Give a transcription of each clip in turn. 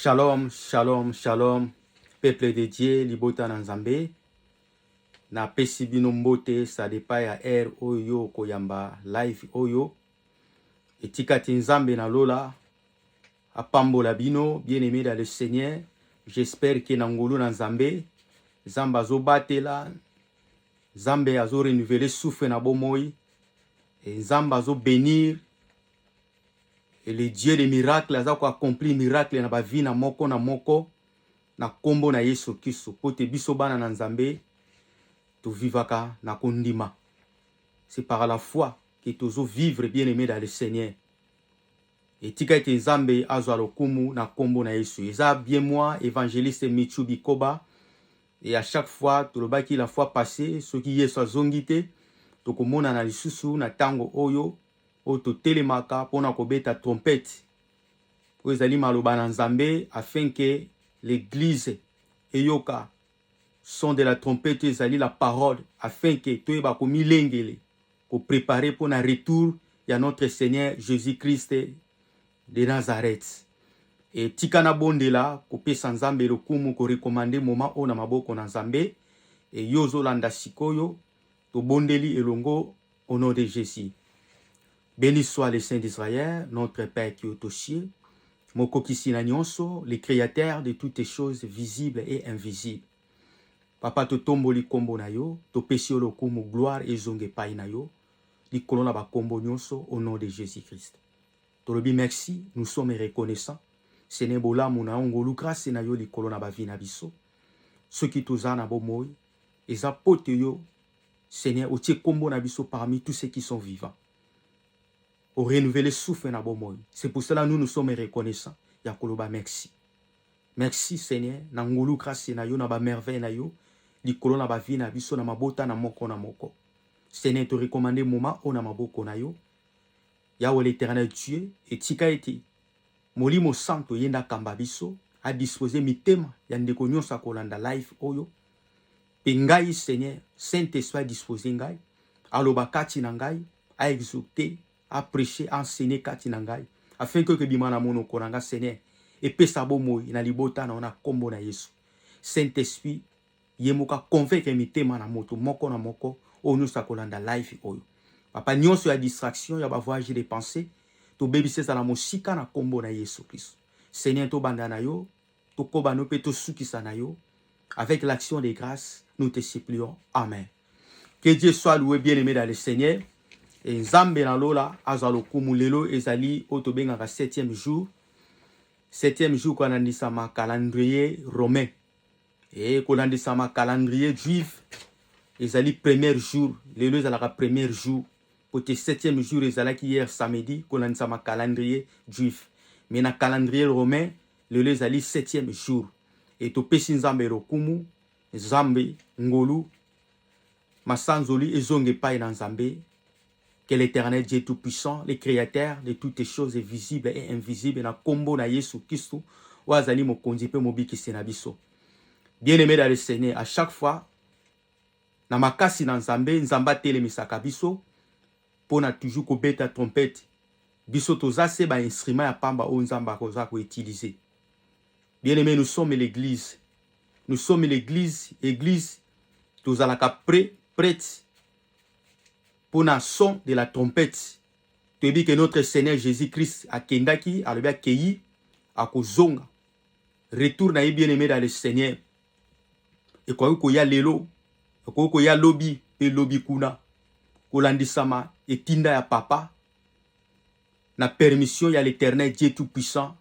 Shalom, shalom, shalom, peuple de Dieu, libota na Nzambe. Na pesi bino mbote sa depa ya air oyo koyamba live oyo. Etikati Nzambe na lola, apambola bino, bien-aimé dans le Seigneur. J'espère que nangolo na Nzambe, Zamba zo batela, Nzambe azo renouveler souffle na bomoi, et Nzamba zo bénir. Et le Dieu des miracles, aza ko accomplir miracle na ba vie na moko na kombo na Yesu Kristo. Pote biso bana na Nzambe, tu vivaka na kondima. C'est par la foi que tu zo vivre bien-aimé dans le Seigneur. Et tika ete Nzambe azo alokumu na kombo na Yesu. Eza bien moi, évangéliste Michu Bikoba. Et à chaque fois, tu le baki la fois passée, ceux qui Yesu azongite, tu komona na lisusu na tango oyo, oto telemaka pona kobeta trompette. Pour ezali maloba na Nzambe afin que l'église eyoka son de la trompette ezali la parole afin que toyeba komi lengele ko préparer pour un retour ya notre Seigneur Jésus-Christ de Nazareth. Et tikana bondela ko pesa Nzambe lokumu ko recommander moment ona maboko na Nzambe et yozo landa sikoyo to bondeli elongo au nom de Jésus. Béni soit le Saint d'Israël, notre Père qui est aux cieux, Moko Kisina Nyonso, le créateur de toutes choses visibles et invisibles. Papa to tombo li kombo na yo, to pesi lo kumu gloire et zonge pai na yo, li kolona ba kombo nyonso au nom de Jésus-Christ. Tolobi merci, nous sommes reconnaissants. Seigneur bola muna ngolu grâce na yo li kolona ba vie na biso. Ceux qui tozana bo moi, eza pote yo, Seigneur, otie kombo na biso parmi tous ceux qui sont vivants. Au renouveler souffle na bo moi. C'est pour cela nous sommes reconnaissants. Ya koloba merci. Merci Seigneur, na ngolu grâce na yo na ba merveille na yo. Likolo na ba vie na biso na mabota na moko. Seigneur, te recommander moment on na maboko na yo. Yahweh l'éternel Dieu, et tika ete. Molimo santo yenda kamba biso, a disposer mitema, yandeko nyonso kolanda life oyo. Pe ngai Seigneur, Saint-Esprit disposer ngai, aloba kati na ngai, a exhorter, a prêcher, a enseigner kati na ngai, afin que bimana mono konanga Seigneur, et pesa bomo na libota na ona kombo na Yesu. Saint-Esprit, yemoka convaincre mitema na moto moko na moko, onu sa kolanda life oyo. Papa nyonso ya distraction, ya ba voyage de pensée, to bebise za la mosika na kombo na Yesu Christ. Seigneur to banda na yo, to koba no pe to sukisa na yo. Avec l'action des grâces, nous te supplions. Amen. Que Dieu soit loué, bien-aimé dans le Seigneur. Et Nzambe na lola, azalo kumulelo ezali otobenga ka 7e jour. 7e jour qu'on a dit ça ma calendrier romain. Et qu'on a dit ça ma calendrier juif. Ezali premier jour. Lelo ezalaka premier jour. Pour te 7e jour ezalaki hier samedi qu'on a dit ça ma calendrier juif. Mais na calendrier romain, lelo ezali 7e jour. Et to pesi Nzambe rokumu, Nzambe ngolu, masanzoli ezonge pai na Nzambe. Que l'Éternel Dieu Tout-Puissant, le Créateur de toutes les choses visibles et invisibles, na kombo na Yesu Christo, wazali mokonzi pe mobiki senabiso. Bien-aimé dans le Seigneur, à chaque fois, na makasi na Nzambe, Nzamba telemisaka biso, pona toujours ko beta trompette. Biso toza se ba instrument ya pamba o Nzamba koza ko utiliser. Bien-aimé, nous sommes l'église. Nous sommes l'église, église, tozalaka prête pour la son de la trompette. Tu dis que notre Seigneur Jésus-Christ a kendaki, a levé keyi, a kozonga. Retourne à bien-aimé dans le Seigneur. Et quoi que ya lelo, et quoi que ya lobby, et lobby kuna, kolandisama, et tinda ya papa, na permission ya l'Éternel Dieu Tout-Puissant,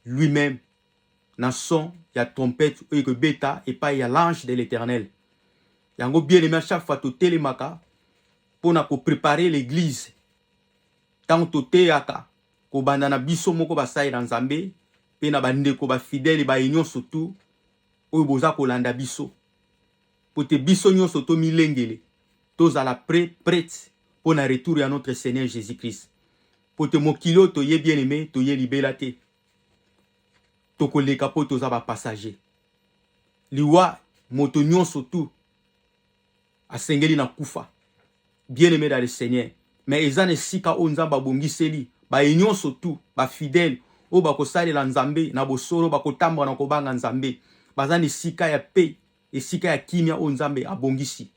lui-même, na son, ya trompette, et que bêta, et pas ya l'ange de l'Éternel. Yango bien-aimé à chaque fois, tu télémaka, pour préparer l'église. Tant que tu yaka, ko bandana biso moko basai na Nzambe, pe na bande ko ba fidèle ba union surtout, oyo boza ko landa biso. Pour te biso nyonso to milengele, tozala prête pour na retour à notre Seigneur Jésus-Christ. Pour te mokilo to ye bien-aimé, to ye libelate. To ko leka po toza ba passager. Liwa moto nyonso tout asengeli na kufa. Bien-aimé dans le Seigneur. Mais ils ont sika o Nzamba bongiseli, ba union surtout, ba fidèle, o bakosalela nzambe na bosolo bakotambwa na kobanga nzambe baza na esika ya paix esika ya kimia o nzambe abongisi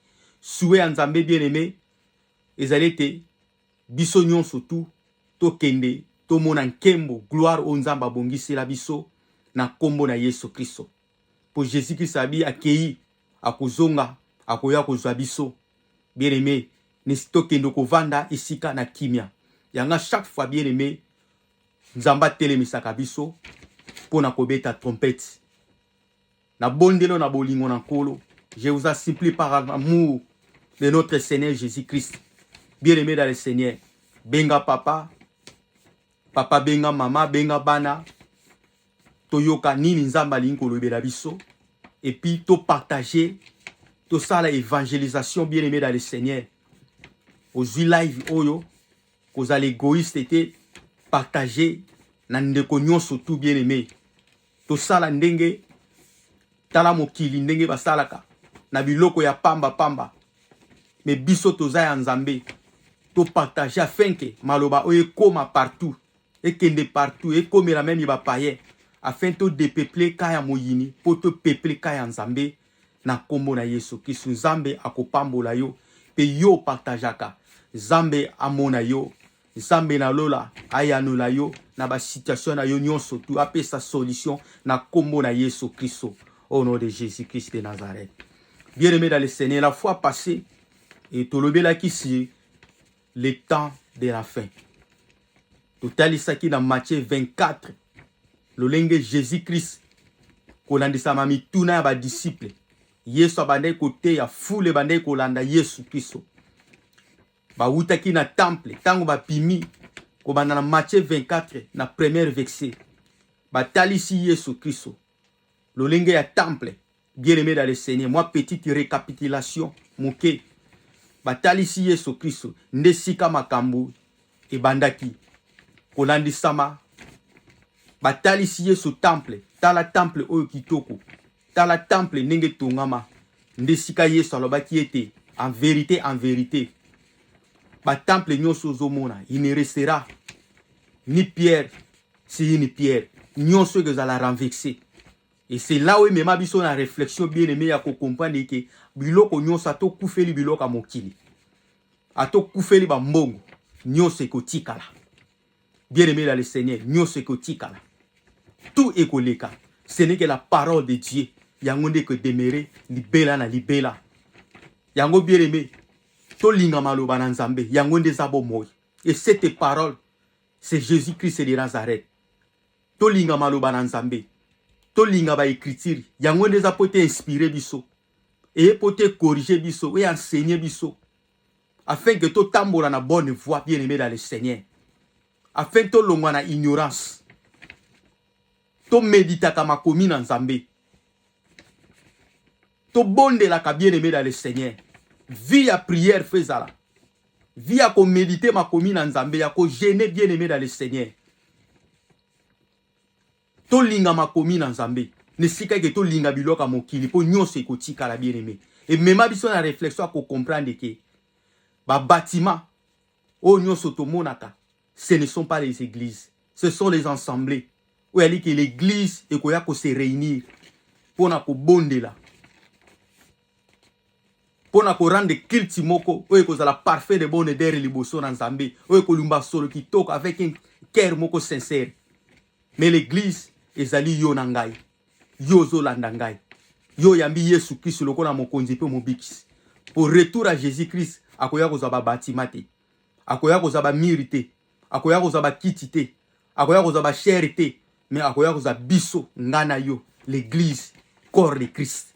suwe ya nzambe bien aimé ezali ete biso nyonso tu tokende tomona nkembo gloire o nzambe abongisela biso na kombo na Yesu Kristo po Jésus Christ abi akei akozonga akoya kozwa biso bien aimé tokende kovanda esika na kimia yanga chaque fois bien aimé nzamba telemisaka biso pona kobeta trompette na bondelo na bolingo na nkolo. Je vous en supplie par l'amour de notre Seigneur Jésus-Christ, bien aimé dans le Seigneur, benga papa papa benga mama benga bana toyoka nini nzamba linko lobela biso et puis to partager to ça la évangélisation bien aimé dans le Seigneur ozwi live oyo koza l'égoïste était partager na ndeko nyonso tout bien aimé to sala ndenge tala mokili ndenge basalaka na biloko ya pamba pamba mais biso toza ya nzambe to partager afin que maloba oyo ekoma partout ekende partout ekomela même ba païen afin to dépeupler kaya moyini po to peupler kaya nzambe na kombo na Yesu Kristo. Nzambe akopambola yo pe yo partageaka nzambe amona yo nzambe na lola ayanula yo na ba situation na yo nyonso tu apesa solution na kombo na Yesu Kristo au nom de Jésus-Christ de Nazareth. Bien aimé dans le Seigneur, la fois passée et tolobelaki si le temps de la fin. Totalisaki dans Matthieu 24 lolenge Jésus-Christ kolandisa mamituna ya ba disciple Yesu abandai kote ya foule bandai kolanda Yesu Kristo bawutaki na temple tango bapimi kobanda na Matthieu 24 na première verset batalisi Yesu Kristo lolenge ya temple. Bien aimé dans le Seigneur, moi petite récapitulation moke batalisi Yesu Kristo ndesika makambo ebandaki kolandisama batalisi Yesu temple tala temple oyo kitoko tala temple ndenge tongama ndesika Yesu alobaki ete en vérité ba temple nyonso zomona il ne restera ni pierre si une pierre nyonso que la renverser. Et c'est là où même biso na réflexion bien aimé ya ko comprendre que biloko nyonso to kufeli biloko a mokili ato kufeli ba mbongo nyonso ekotikala. Bien aimé dans le Seigneur, nyonso ekotikala tout ekoleka. Ce n'est que la parole de Dieu yango nde ko demeurer libela na libela yango. Bien aimé to linga maloba na nzambe yango nde za bomoy et cette parole c'est Jésus-Christ de Nazareth. To linga maloba na nzambe to linga ba écriture yango nde za pote inspirer biso et pote corriger biso et enseigner biso afin que to tambola na bonne voie bien aimé dans le Seigneur, afin to longwa na ignorance to médita kama komi na nzambe to bonde la ka bien aimé dans le Seigneur. Vie à prière faisala vie à ko méditer ma komi na nzambe ya ko gêner bien aimé dans le Seigneur. To linga makomi na nzambe ne sika ke to linga biloka mokili po nyonso ekotika la bien aimé. Et même biso na réflexion ko comprendre que ba bâtiment o nyonso to monaka ce ne sont pas les églises, ce sont les assemblées où il dit que l'église ekoya ko se réunir pona ko bondela pona ko rendre culte moko o ekozala parfait de bonne dere liboso na nzambe o ekolumba solo kitoko avec un cœur moko sincère. Mais l'église ezali yo na ngai yo zolanda ngai yo yambi Yesu Kristo lokola mokonzi pe mobikisi. Pour retour à Jésus-Christ akoya kozwa ba bâtiment te akoya kozwa ba mur te akoya kozwa ba kiti te akoya kozwa ba chair te mais akoya kozwa biso ngana yo l'église corps de Christ.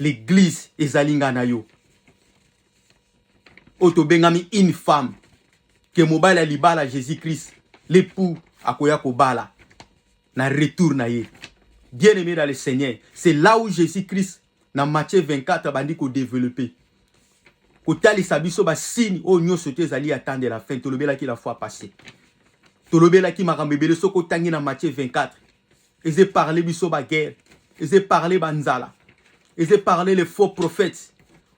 L'église ezali ngana yo oto bengami une femme que mobile libala Jésus-Christ l'époux akoya kobala na retour na ye. Bien aimé dans le Seigneur, c'est là où Jésus-Christ dans Matthieu 24 bandi ko développer ko tali sabiso ba signe o nyonso te zali attendre la fin. Tolobela ki la fois passée tolobela ki makambe bele soko tangi na Matthieu 24 et j'ai parlé biso ba guerre et j'ai parlé banzala et j'ai parlé les faux prophètes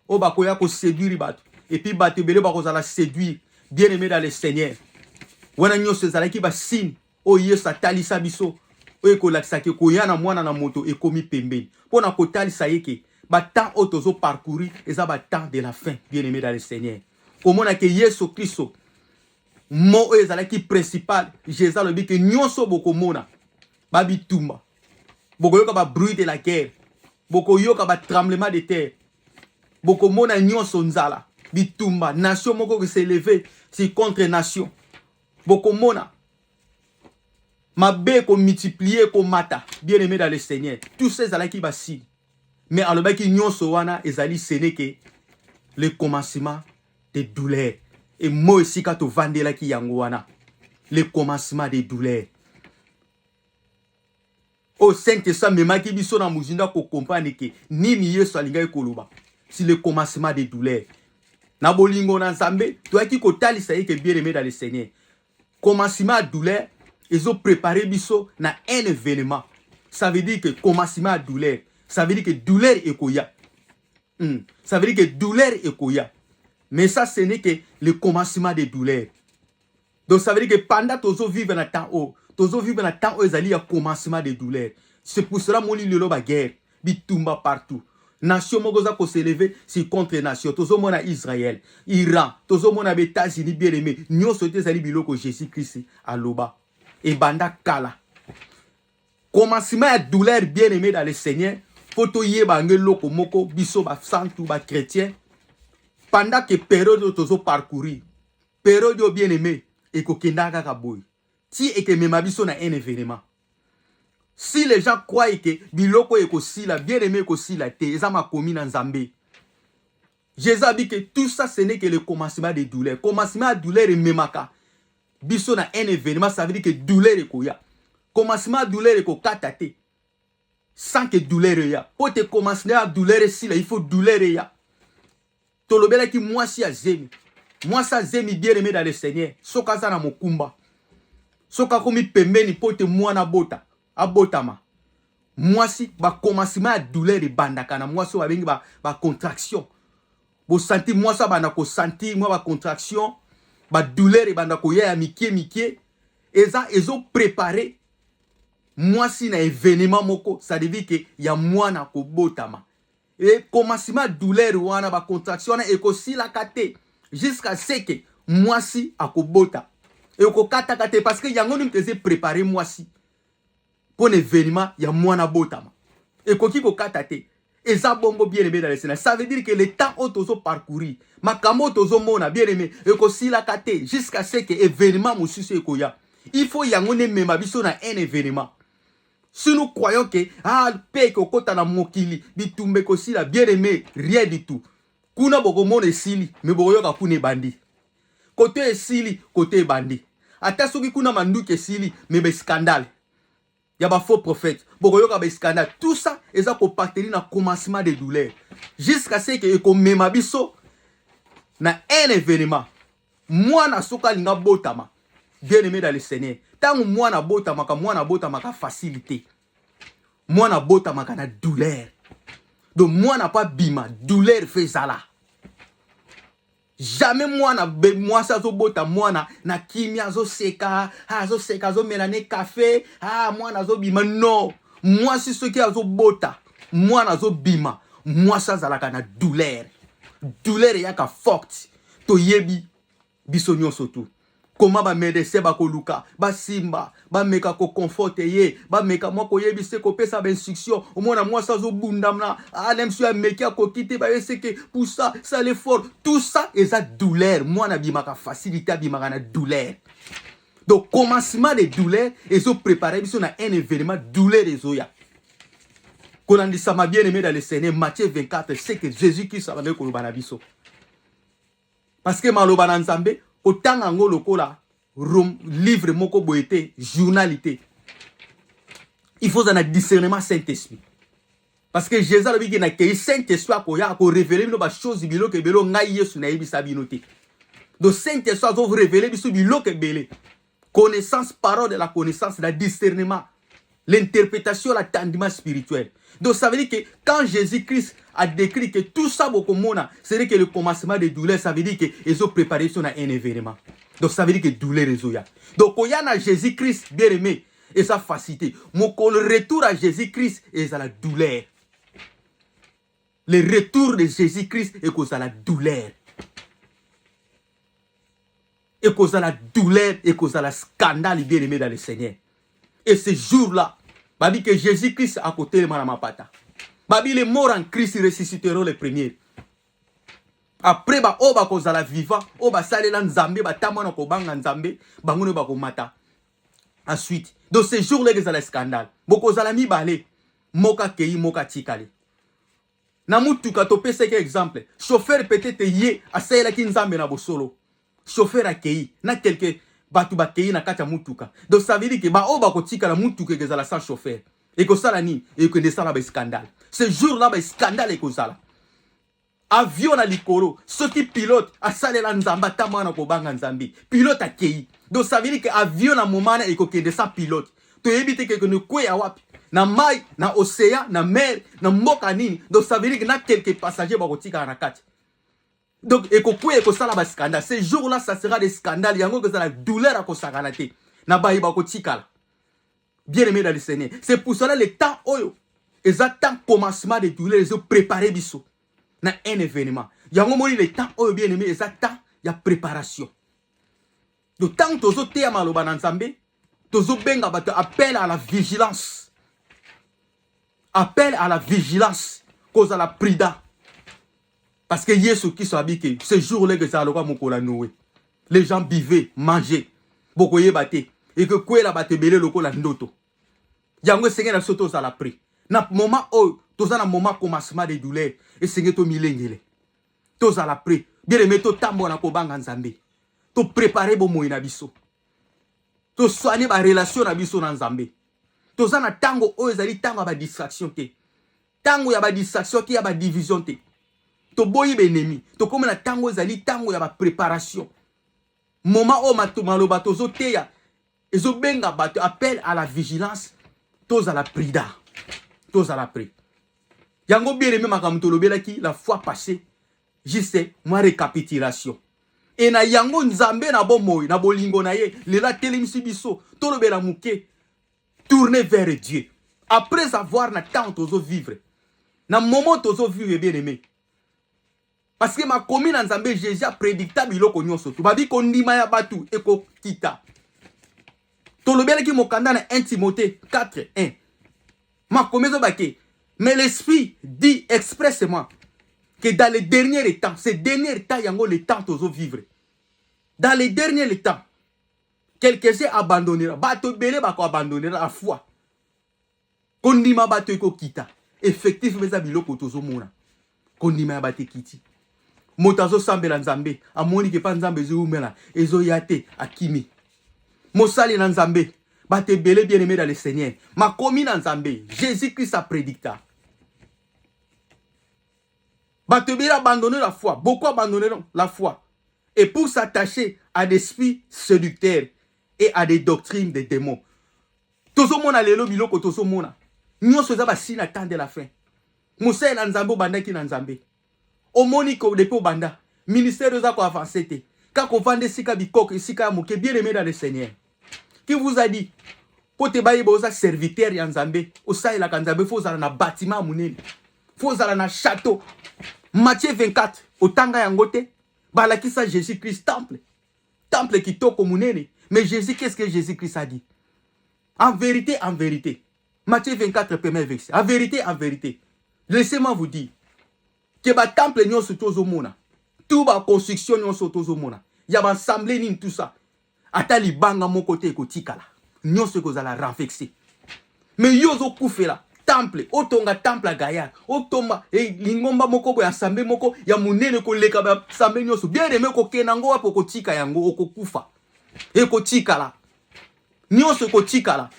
o bakoya ko séduire bato et puis bato bele ba kozala séduire. Bien aimé dans le Seigneur, wana nyonso ezalaki basine oyo Yesu atalisa biso oyo ekolakisa ke koya na mwana na moto ekomi pembeni mpo na kotalisa ye ke batemps oyo tozoparcourir eza batemps de la fin, bien aimé dans le Seigneur. Komona ke Yesu Kristo mo oyo ezalaki principal Jésus alobi ke nyonso bokomona babitumba, bokoyoka babruit de la guerre, bokoyoka batremblement de terre, bokomona nyonso nzala bitumba, nation moko ko s'élever si contre nation, bokomona mabe ko multiplier ko mata, bien aimé dans le Seigneur. Tout ça ezalaki basi, mais alobaki nyonso wana ezali sene ke le commencement des douleurs. Et moi aussi quand tu vandela ki yango wana, le commencement des douleurs. Au Saint-Esprit memaki biso na muzinda ko comprendre ke nini Yesu alingai koloba, si le commencement des douleurs. Na bolingo na Nzambe, toaki ko talisa ye ke bien aimé dans le Seigneur. Commencement de douleur, ils ont préparé biso na un événement. Ça veut dire que commencement de douleur, ça veut dire que douleur est koya. Ça veut dire que douleur est koya. Mais ça, ce n'est que le commencement des douleurs. Donc ça veut dire que pendant que tu vivre dans le temps où, il y a commencement des douleurs. C'est pour cela que je dis la guerre, bitumba partout. Nation mogoza ko s'élever si contre nation. Tozo mona Israël, Iran, tozo mona États-Unis bien aimé. Nyo sote zali biloko Jésus-Christ aloba. Et banda kala. Commencement de douleur bien aimé dans le Seigneur. Foto yeba ngeloko moko biso ba santu ba chrétien. Pendant que période tozo parcourir, période bien aimé et ko kendaka kaboy. Si et que même biso na un événement. Si les gens croient que biloko eko sila bien aimé eko sila te, ezama komi na Nzambe. Jésus a dit que tout ça ce n'est que le commencement des douleurs. Commencement de douleur et memaka. Biso na un événement, ça veut dire que douleur eko ya. Commencement de douleur eko katate. Sans que douleur ya. Pour te commencer à douleur sila, il faut douleur ya. Tolobela ki moi si azemi. Moi sa zemi bien aimé dans le Seigneur. Soka za na mokumba. Soka komi pembeni pote mwana bota. Abotama. Moi si ba commencement à douleur de bandaka na moi so ba bengi ba contraction. Bo senti moi ça bana ko senti moi ba contraction, ba douleur e banda ko ya mikie. Eza ezo préparer moi si na événement moko, ça veut dire que ya mwana ko botama. Et commencement douleur wana ba contraction na ekosi la kate jusqu'à ce que moi si akobota. Et ko kata kate parce que yango ni mteze préparer moi si pour l'événement ya mwana botama. Et koki ko kata te. Et ça bongo bien aimé dans le Seigneur. Ça veut dire que le temps où tozo parcourir, makamo tozo mona bien aimé et ko si la kate jusqu'à ce que événement mususu ekoya. Il faut yango ne mema biso na un événement. Si nous croyons que paix kokota na mokili bitumbe ko si la bien aimé rien du tout. Kuna boko mona esili mais boko yoka kuna bandi. Côté esili côté bandi. Ata soki kuna manduki esili mais be scandale. Il y a des faux prophètes. Des scandales. Tout ça, ils ont partenaire dans le commencement des douleurs. Jusqu'à ce que ils même biso na un événement. Moi na soka linga botama. Bien aimé dans le Seigneur. Tant moi na botama ka facilité. Moi na botama ka na douleur. Donc moi na pas bima, douleur fait ça là. Jamais moi ça zo bota moi na kimia zo seka zo melane café moi na zo bima non moi si ce qui a zo bota moi na zo bima moi ça zalaka na douleur ya ka forte to yebi biso nyonso tout. Comment ba médecin ba ko luka ba simba ba meka ko conforte ye ba meka moi ko yebi se ko pesa ba instruction au moins moi ça zo bundamna même si meka ko quitter ba c'est que pour ça l'effort tout ça et ça douleur moi na bimaka facilité bimaka na douleur. Donc commencement de douleur et so préparer biso na un événement douleur et zoya. Qu'on en dit ça m'a bien aimé dans le Seigneur Matthieu 24 c'est que Jésus-Christ ça va ko lobana biso. Parce que maloba na Nzambe otanga ngolo kola livre moko boete journalité. Il faut un discernement Saint-Esprit. Parce que Jésus a dit que na ke Saint-Esprit ko révéler no ba chose bilo ke belo ngai Yesu na yebisa binote. Donc Saint-Esprit a révéler biso bilo ke belé. Connaissance parole de la connaissance, la discernement, l'interprétation, l'attendement spirituel. Donc ça veut dire que quand Jésus-Christ a décrit que tout ça, c'est que le commencement des douleurs, ça veut dire qu'ils ont préparé sur un événement. Donc ça veut dire que douleur est zoya. Donc quand il y a Jésus-Christ bien aimé et sa facilité, mon retour à Jésus-Christ et à la douleur. Le retour de Jésus-Christ est cause à la douleur. Et cause à la douleur et cause à la scandale bien aimé dans le Seigneur. Et ce jour-là, babi que Jésus-Christ à côté de ma pata. Babi les morts en Christ ressusciteront les premiers. Après ba oba cause à la vivant, oba salela nzambe ba tamana ko banga nzambe, bangono ba ko mata. Ensuite, dans ce jour-là que ça le scandale. Boko zalami balé, moka kei moka tikale. Na mutuka to pese ke exemple. Chauffeur peut-être yé a saela ki nzambe na bosolo. Chauffeur a kei na quelque batu ba kei na kata mutuka. Donc ça veut dire que ba oba ko tika na mutuka que ça la sans chauffeur. Et que ça la ni et que ça la ba scandale. Ce jour-là ba scandale et que ça la. Avion na likoro, ceux qui pilote a salela nzamba tamana ko banga nzambi. Pilote a kei. Donc ça veut dire que avion na momana et que ça pilote. To éviter que ne kwe ya wapi. Na mai, na océan, na mer, na mboka nini. Donc ça veut dire que na quelques passagers ba kotika na kati. Donc et que ça la ba scandale. Ces jours-là ça sera des scandales. Yango que ça la douleur à ko sakanate. Na ba iba kotika la. Bien aimé dans le Seigneur. C'est pour cela le temps oyo. Et ça temps commencement de douleur, ils ont préparé biso. Na un événement. Yango moni le temps oyo bien aimé, et ça temps ya préparation. Donc tant tozo te maloba na nzambe, tozo benga bato appel à la vigilance. Appel à la vigilance cause à la prida. Parce que Yesu qui soit habité, ce jour-là que ça a le roi mokola Noé. Les gens buvaient, mangeaient, beaucoup y battaient et que quoi la batte belé le la ndoto. Yango seigneur la soto ça la pris. Na moment où toza na moment commencement de douleur et seigneur to milengele. Toza la pris. Bien aimé to tambo na ko banga nzambe. To préparer bo moyi na biso. To soigner ba relation na biso na nzambe. Toza na tango o ezali tango ba distraction te. Tango ya ba distraction te ya ba division te. To boyi be ennemi. To comme na tango ezali tango ya ba préparation. Moment o maloba tozo te ya ezo benga bato appel à la vigilance. Toza la prida. Toza la pri. Yango bien aimé makamto lobelaki la fois passée. Juste moi récapitulation. Et na yango nzambe na bomoy na bolingo na ye lela telimisi biso tolobela muke tourner vers Dieu après avoir na temps tozo vivre na moment tozo vivre bien aimé parce que ma commune nzambe Jésus a prédictable iloko nyonso to babi ko ndima ya batu eko kita tolobela ki mokanda na 1 Timothée 4:1 ma commune bake mais l'esprit dit expressément que dans les derniers temps, ces derniers temps, il y a le temps de vivre. Dans les derniers temps, quelques-uns abandonneront. Bato belé bako abandonnera la foi. Kondima bato eko kita. Effectivement, mais abilo kotozo mona. Kondima bato kiti. Motazo sambela nzambe. Amoni ke pa nzambe zo umela. Ezo yate akimi. Mosali na nzambe. Bato belé bien aimé dans le Seigneur. Ma commune nzambe. Jésus-Christ a prédicté. Batebé abandonner la foi. Beaucoup abandonneront la foi. Et pour s'attacher à des esprits séducteurs et à des doctrines des démons. Tozo mona lelo biloko tozo mona. Nyonso za ba sina temps de la fin. Moussa na nzambe banda ki na nzambe. Omoniko depuis banda. Ministère za ko avancer te. Quand on vende sika bikoko sika muke bien aimé dans le Seigneur. Qui vous a dit pour te bailler boza serviteur ya nzambe, osa ila kanzambe faut za na bâtiment munene. Faut za na château. Matthieu 24, otanga yangote, balakisa Jésus-Christ temple. Temple qui toko munene. Mais Jésus, qu'est-ce que Jésus-Christ a dit? En vérité, Matthieu 24, premier verset. En vérité. Laissez-moi vous dire que ba temple nyon soto zo mona. Tout ba construction nyon soto zo mona. Ya ba assemblée ni tout ça. Ata li banga mon côté ko tikala. Nyon se ko za la renvexer. Mais yo zo koufela. Temple, otonga temple à Gaïa, otomba, et lingomba moko ya sambe moko, ya munene ko leka ba sambe nyoso. Bien aimé ko kenango wa poko tika yango oko kufa. E ko tika la. Nyoso ko tika la.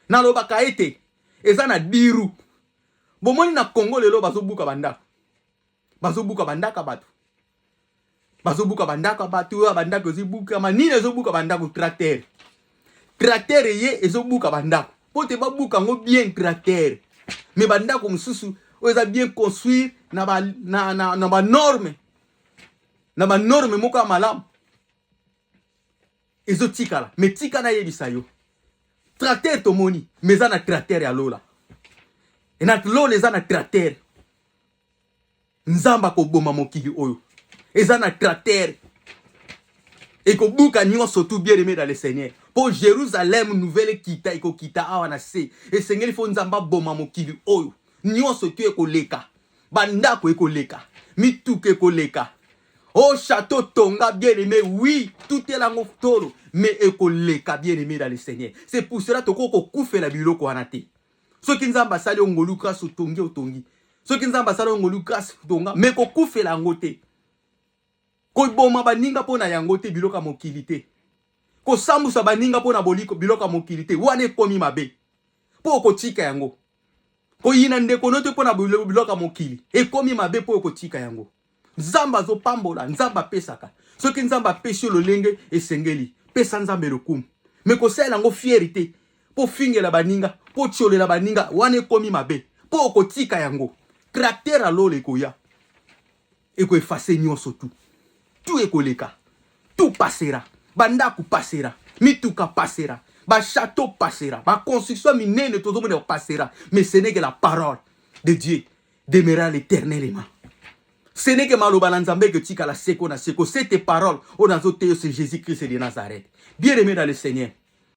Na loba ka ete, eza na diru. Bomoni na Congo lelo bazobuka bandaka. Bazobuka bandaka batu. Bazobuka bandaka batu, bandaka zibuka manine ezobuka bandaka tracteur. Tracteur ye ezobuka bandaka. Pour te babuka ngo bien tracteur. Mais bandako mususu oza bien construire na ba norme. Na ba norme moka malam. ezotikala mais tika na yebisa yo tracteur tomoni mais eza na tracteur ya lola et na lola eza na tracteur nzamba koboma mokili oyo eza na tracteur et kobuka nyonso tout bien aimé dans le Seigneur pour Jérusalem nouvelle kita ekokita awa na se esengeli fo nzamba boma mokili oyo nyonso tu ekoleka bandako ekoleka mituka ekoleka oh château tonga bien aimé oui tout est là tolo mais ekoleka bien aimé dans le Seigneur c'est pour cela toko kokufela biloko wana te soki nzamba sali ongolu grâce otongi otongi soki nzamba sali ongolu grâce tonga mais kokufela ngo te koboma baninga pona yango te biloko mokili te kosambusa baninga pona boliko biloko mokili te wana ekomi mabe po kotika yango koyina ndeko note pona biloko mokili ekomi mabe po kotika yango nzamba zo pambola nzamba pesaka soki nzamba pesi lolenge esengeli pesa nzambe lokumu mais kosala yango fierté po fingela baninga po tcholela baninga wana ekomi mabe po kotika yango caractère alole koya eko effacer nyonso tout ekoleka tout passera bandako passera mituka passera ba château passera ba construction minene tozomona passera mais ce n'est que la parole de Dieu demeurera éternellement. Ce n'est que maloba na nzambe que tika la seko na seko cette parole on a zoté c'est Jésus-Christ de Nazareth. Bien aimé dans le Seigneur.